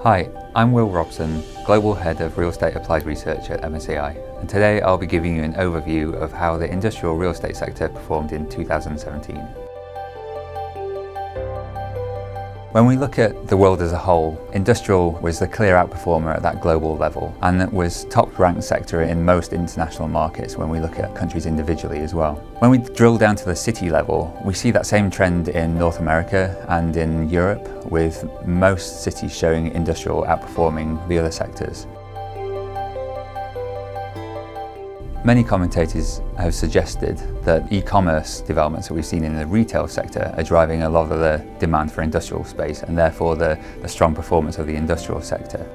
Hi, I'm Will Robson, Global Head of Real Estate Applied Research at MSCI, and today I'll be giving you an overview of how the industrial real estate sector performed in 2017. When we look at the world as a whole, industrial was the clear outperformer at that global level, and it was top-ranked sector in most international markets when we look at countries individually as well. When we drill down to the city level, we see that same trend in North America and in Europe, with most cities showing industrial outperforming the other sectors. Many commentators have suggested that e-commerce developments that we've seen in the retail sector are driving a lot of the demand for industrial space and therefore the strong performance of the industrial sector.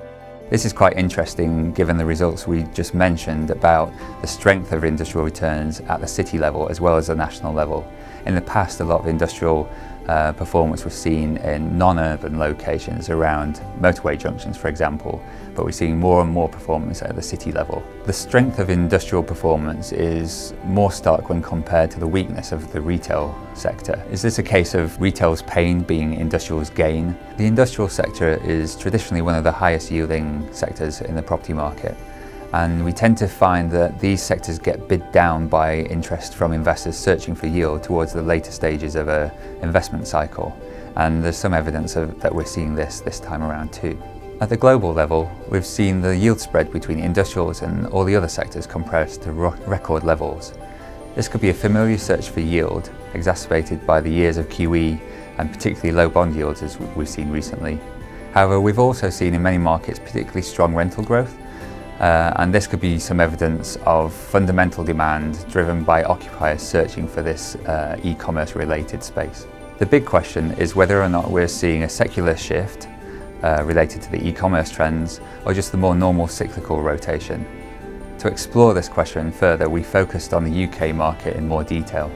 This is quite interesting given the results we just mentioned about the strength of industrial returns at the city level as well as the national level. In the past, a lot of industrial performance was seen in non-urban locations around motorway junctions, for example, but we're seeing more and more performance at the city level. The strength of industrial performance is more stark when compared to the weakness of the retail sector. Is this a case of retail's pain being industrial's gain? The industrial sector is traditionally one of the highest yielding sectors in the property market. And we tend to find that these sectors get bid down by interest from investors searching for yield towards the later stages of an investment cycle. And there's some evidence that we're seeing this time around too. At the global level, we've seen the yield spread between industrials and all the other sectors compressed to record levels. This could be a familiar search for yield, exacerbated by the years of QE and particularly low bond yields as we've seen recently. However, we've also seen in many markets particularly strong rental growth, and this could be some evidence of fundamental demand driven by occupiers searching for this e-commerce related space. The big question is whether or not we're seeing a secular shift related to the e-commerce trends or just the more normal cyclical rotation. To explore this question further, we focused on the UK market in more detail.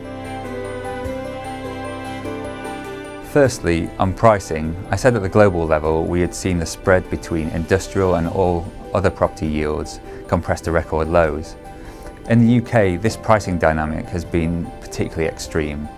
Firstly, on pricing, I said at the global level we had seen the spread between industrial and all other property yields compressed to record lows. In the UK, this pricing dynamic has been particularly extreme.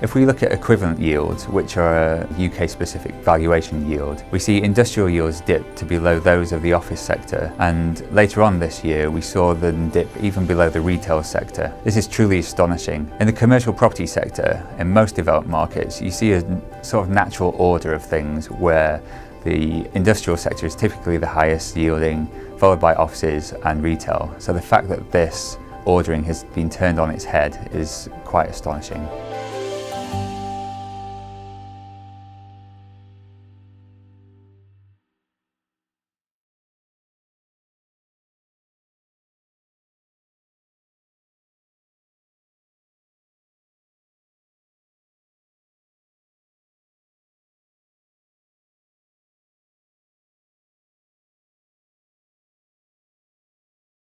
If we look at equivalent yields, which are a UK-specific valuation yield, we see industrial yields dip to below those of the office sector, and later on this year we saw them dip even below the retail sector. This is truly astonishing. In the commercial property sector, in most developed markets, you see a sort of natural order of things where the industrial sector is typically the highest yielding, followed by offices and retail. So the fact that this ordering has been turned on its head is quite astonishing.